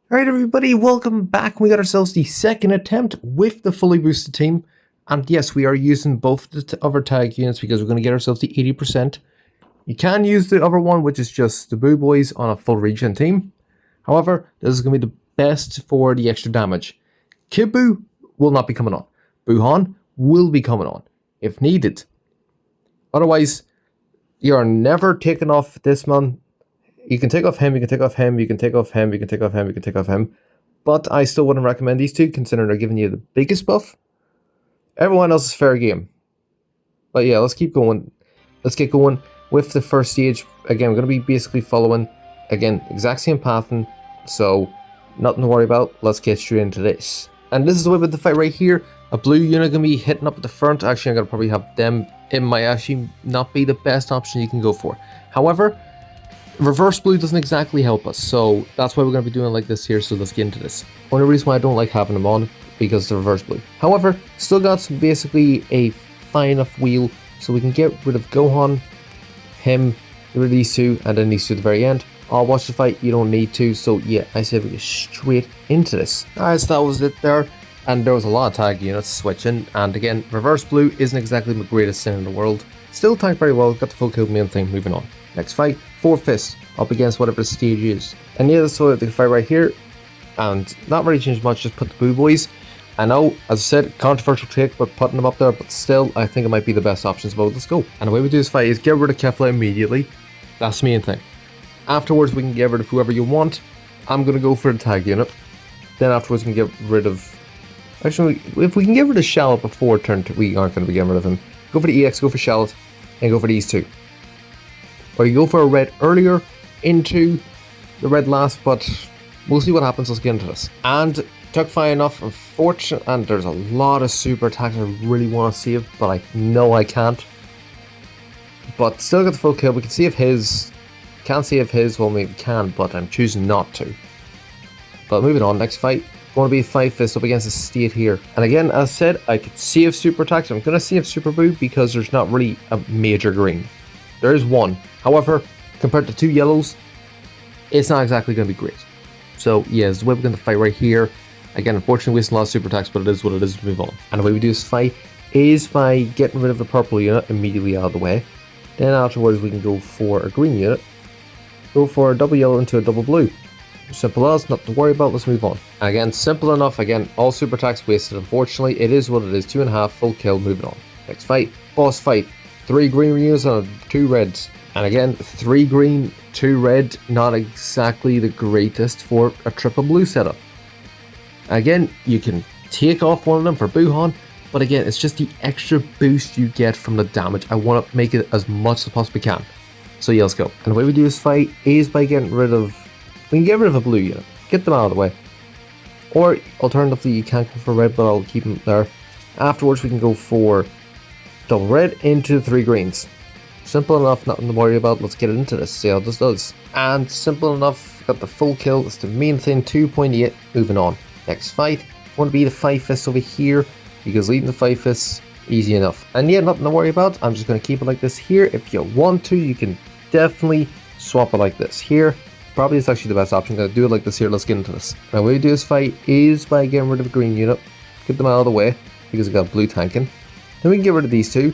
Alright everybody, welcome back. We got ourselves the second attempt with the fully boosted team. And yes, we are using both the other tag units because we're going to get ourselves the 80%. You can use the other one, which is just the Boo Boys on a full regen team. However, this is going to be the best for the extra damage. Kid Boo will not be coming on. Boo-Han will be coming on, if needed. Otherwise, you are never taking off this man. You can take off him, you can take off him, you can take off him, you can take off him, you can take off him. But I still wouldn't recommend these two, considering they're giving you the biggest buff. Everyone else is fair game. But yeah, let's keep going. Let's get going with the first stage. Again, we're going to be basically following, again, exact same pattern. So, nothing to worry about. Let's get straight into this. And this is the way with the fight right here. A blue unit going to be hitting up at the front. Actually, I'm going to probably have them. It might actually not be the best option you can go for. However, reverse blue doesn't exactly help us, so that's why we're going to be doing it like this here, so let's get into this. Only reason why I don't like having them on, because the reverse blue. However, still got basically a fine enough wheel, so we can get rid of Gohan, him, get rid of these two, and then these two at the very end. I'll watch the fight, you don't need to, so yeah, I said we get straight into this. Alright, so that was it there, and there was a lot of tag units switching, and again, reverse blue isn't exactly the greatest thing in the world. Still tanked very well, got the full kill main thing, moving on. Next fight, 4 Fists, up against whatever the stage is. And yeah, that's the fight right here. And not really changed much, just put the Boo Boys. I know, as I said, controversial take, but putting them up there, but still, I think it might be the best options. But let's go. And the way we do this fight is get rid of Kefla immediately. That's the main thing. Afterwards, we can get rid of whoever you want. I'm going to go for the tag unit. Then afterwards, we can get rid of... Actually, if we can get rid of Shallot before turn 2, we aren't going to be getting rid of him. Go for the EX, go for Shallot, and go for these two. Or you go for a red earlier into the red last, but we'll see what happens. Let's get into this. And took fine enough, unfortunately, and there's a lot of super attacks I really want to save, but I know I can't. But still got the full kill. We can save his. Can't save his, well maybe we can, but I'm choosing not to. But moving on, next fight. Going to be 5 Fists up against the state here. And again, as I said, I could save super attacks. I'm going to save Super Boo because there's not really a major green. There is one. However, compared to 2 yellows, it's not exactly going to be great. So, yeah, the way we're going to fight right here. Again, unfortunately, wasting a lot of super attacks, but it is what it is. Move on. And the way we do this fight is by getting rid of the purple unit immediately out of the way. Then afterwards, we can go for a green unit. Go for a double yellow into a double blue. Simple as, nothing to worry about. Let's move on. And again, simple enough. Again, all super attacks wasted. Unfortunately, it is what it is. 2.5, full kill. Moving on. Next fight. Boss fight. 3 green units and 2 reds. And again, 3 green, 2 red, not exactly the greatest for a triple blue setup. Again, you can take off one of them for Boo-Han, but again, it's just the extra boost you get from the damage. I want to make it as much as I possibly can. So yeah, let's go. And the way we do this fight is by getting rid of... We can get rid of a blue unit. Get them out of the way. Or, alternatively, you can't go for red, but I'll keep them there. Afterwards, we can go for double red into 3 greens. Simple enough, nothing to worry about. Let's get into this, see how this does. And simple enough, got the full kill. That's the main thing, 2.8. Moving on. Next fight, want to be the 5 Fists over here, because leading the 5 Fists, easy enough. And yeah, nothing to worry about. I'm just going to keep it like this here. If you want to, you can definitely swap it like this here. Probably it's actually the best option. I'm going to do it like this here. Let's get into this. Now, the way we do this fight is by getting rid of a green unit. Get them out of the way, because I got blue tanking. Then we can get rid of these 2.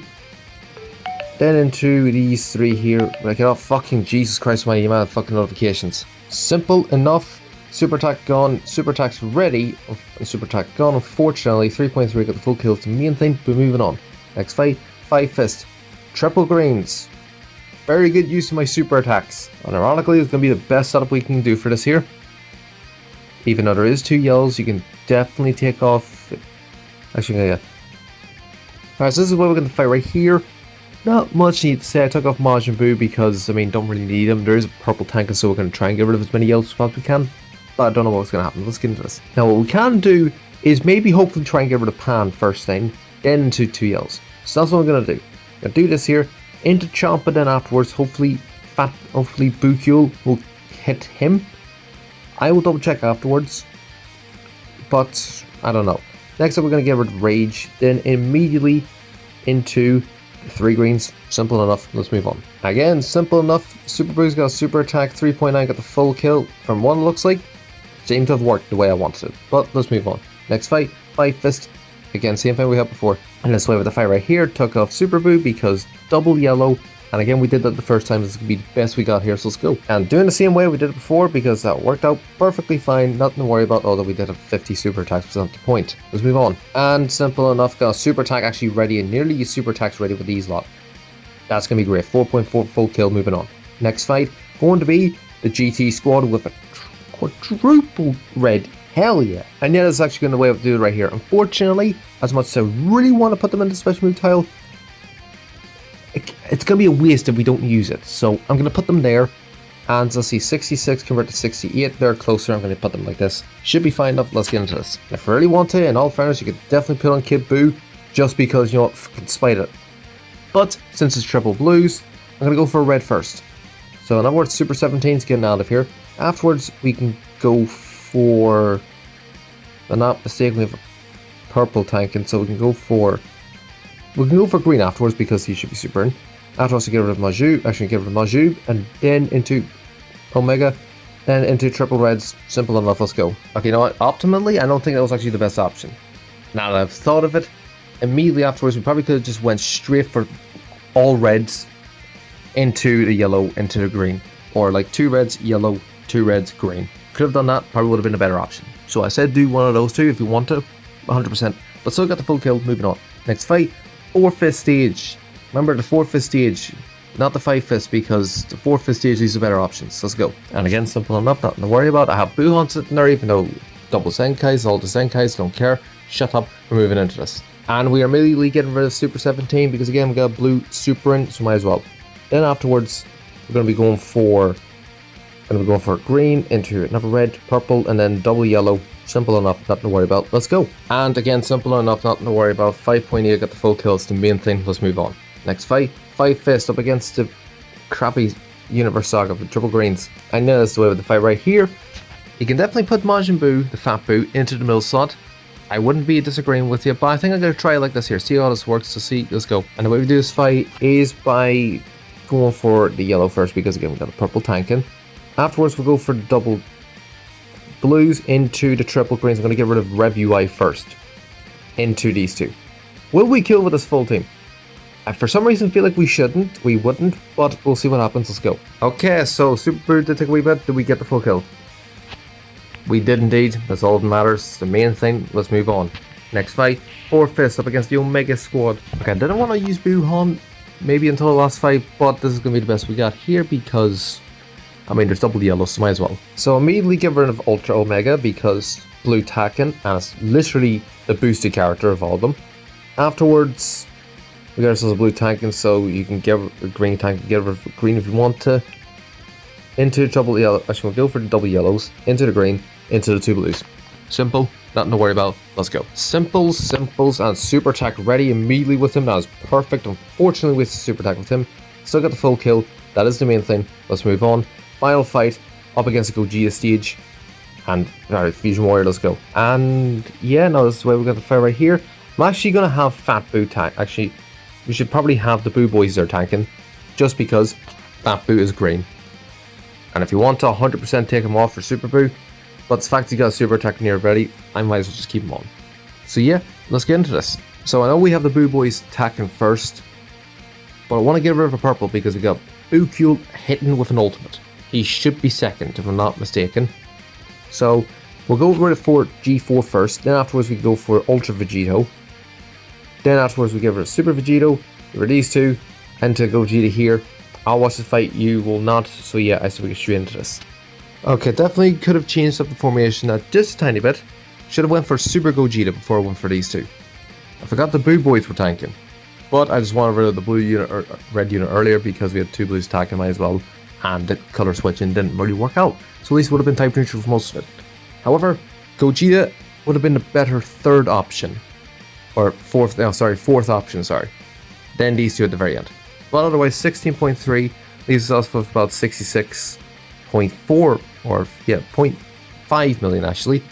Then into these 3 here. Like, oh fucking Jesus Christ, my amount of fucking notifications. Simple enough. Super attack gone. Super attack's ready. And super attack gone. Unfortunately, 3.3 got the full kills. The main thing. But moving on. Next fight. 5 Fist. Triple greens. Very good use of my super attacks. And ironically, it's going to be the best setup we can do for this here. Even though there is 2 yellows, you can definitely take off. Actually, yeah. Alright, so this is what we're going to fight right here. Not much need to say. I took off Majin Buu because, I mean, don't really need him. There is a purple tank, so we're going to try and get rid of as many yellows as we can. But I don't know what's going to happen. Let's get into this. Now, what we can do is maybe hopefully try and get rid of Pan first thing, then into 2 yellows. So that's what I'm going to do. I'm going to do this here, into Champa, then afterwards, hopefully Bukyul will hit him. I will double check afterwards, but I don't know. Next up, we're going to get rid of Rage, then immediately into 3 greens. Simple enough. Let's move on. Again, simple enough. Super Boo's got a super attack. 3.9 got the full kill from 1, looks like. seemed to have worked the way I wanted it. But let's move on. Next fight, Five Fist. Again, same thing we had before. And this way with the fight right here, took off Super Boo because double yellow. And again, we did that the first time. This is going to be the best we got here, so let's go. And doing the same way we did it before because that worked out perfectly fine. Nothing to worry about, although we did have 50 super attacks, was not the point. Let's move on. And simple enough, got a super attack actually ready and nearly used super attacks ready with these lot. That's going to be great. 4.4 full kill, moving on. Next fight, going to be the GT squad with a quadruple red. Hell yeah. And yeah, that's actually going to way up to do it right here. Unfortunately, as much as I really want to put them in the special move tile, it's going to be a waste if we don't use it. So I'm going to put them there. And let's see, 66 convert to 68. They're closer. I'm going to put them like this. Should be fine enough. Let's get into this. If you really want to, in all fairness, you could definitely put on Kid Boo. Just because, you know what, fucking spite it. But since it's triple blues, I'm going to go for red first. So in other words, Super 17's getting out of here. Afterwards, we can go for, if I'm not mistaken, we have a purple tanking, so we can go for green afterwards because he should be super in. Afterwards, we get rid of Maju, actually get rid of Maju, and then into Omega, then into triple reds. Simple enough, let's go. Okay, you know what, optimally, I don't think that was actually the best option. Now that I've thought of it, immediately afterwards, we probably could have just went straight for all reds into the yellow, into the green. Or like 2 reds, yellow, 2 reds, green. Could have done that, probably would have been a better option. So I said do one of those two if you want to, 100%. But still got the full kill, moving on. Next fight, 4-fist stage. Remember the 4-fist stage, not the 5-fist, because the 4-fist stage, these are better options. Let's go. And again, simple enough, nothing to worry about. I have Buhan sitting there, even though double Zenkais, all the Zenkais, don't care. Shut up, we're moving into this. And we are immediately getting rid of Super 17 because again, we got a blue super in, so might as well. Then afterwards, we're going to be going for green into another red, purple, and then double yellow. Simple enough, nothing to worry about. Let's go. And again, simple enough, nothing to worry about. 5.8 got the full kills, the main thing. Let's move on. Next fight, 5-fist up against the crappy Universe Saga with triple greens. I know that's the way with the fight right here. You can definitely put Majin Buu, the fat Buu, into the middle slot. I wouldn't be disagreeing with you, but I think I'm going to try it like this here. See how this works. So see, let's go. And the way we do this fight is by going for the yellow first because again, we got the purple tanking. Afterwards, we'll go for the double blues into the triple greens. I'm going to get rid of Rev UI first into these two. Will we kill with this full team? I for some reason feel like we wouldn't, but we'll see what happens. Let's go. Okay, so Super Boo did take a wee bit. Did we get the full kill? We did indeed. That's all that matters. The main thing. Let's move on. Next fight, 4-fist up against the Omega squad. Okay, I didn't want to use Buhan maybe until the last fight, but this is going to be the best we got here because, I mean, there's double yellow, so might as well. So immediately get rid of Ultra Omega because blue Taken, and it's literally the boosted character of all of them. Afterwards, we got ourselves a blue Taken, so you can get a green tank, get rid of green if you want to. Into double yellow, actually we'll go for the double yellows, into the green, into the 2 blues. Simple, nothing to worry about, let's go. Simples, and super attack ready immediately with him. That is perfect. Unfortunately, we super attack with him. Still got the full kill, that is the main thing. Let's move on. Final fight, up against the Gogeta stage. And, alright, Fusion Warrior, let's go. And, yeah, no, this is the way we got the fight right here. I'm actually going to have Fat Boo tank. Actually, we should probably have the Boo Boys there tanking. Just because Fat Boo is green. And if you want to 100% take him off for Super Boo, but the fact he got a super attack near ready, I might as well just keep him on. So yeah, let's get into this. So I know we have the Boo Boys attacking first, but I want to get rid of a purple because we got Boo hitting with an ultimate. He should be second if I'm not mistaken. So we'll go rid of G4 first, then afterwards we go for Ultra Vegito. Then afterwards we get rid of Super Vegito, get rid of these two, and to Gogeta here. I'll watch the fight, you will not, so yeah, I still get straight into this. Okay, definitely could have changed up the formation just a tiny bit. Should have went for Super Gogeta before I went for these two. I forgot the Boo Boys were tanking. But I just wanted rid of the blue unit or red unit earlier because we had 2 blues attacking, might as well. And the colour switching didn't really work out. So at least it would have been type neutral for most of it. However, Gogeta would have been the better third option. Or fourth option, sorry. Then these two at the very end. But otherwise, 16.3 leaves us with about 66.4, or yeah, 0.5 million actually.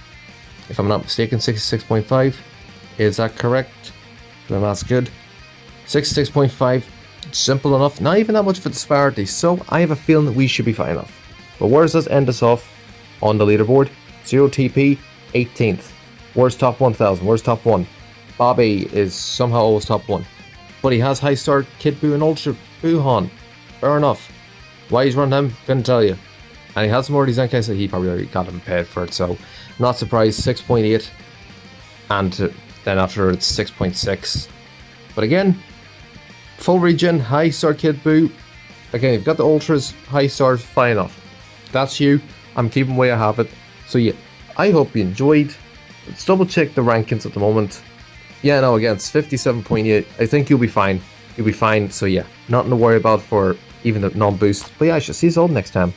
If I'm not mistaken, 66.5. Is that correct? Then that's good. 66.5. Simple enough. Not even that much of a disparity. So I have a feeling that we should be fine enough. But where does this end us off on the leaderboard? 0 TP, 18th. Where's top 1000? Where's top 1? Bobby is somehow always top 1. But he has high star, Kid Buu, and Ultra Buhan. Fair enough. Why he's running him, couldn't tell you. And he has some more of these NK, so he probably already got him paid for it, so not surprised. 6.8. And then after it's 6.6. But again, full regen, high star Kid Buu. Again, you've got the Ultras, high stars, fine enough. That's you. I'm keeping where I have it. So yeah, I hope you enjoyed. Let's double check the rankings at the moment. Yeah, no, again, it's 57.8. I think you'll be fine. You'll be fine. So yeah, nothing to worry about for even the non-boost. But yeah, I shall see you all next time.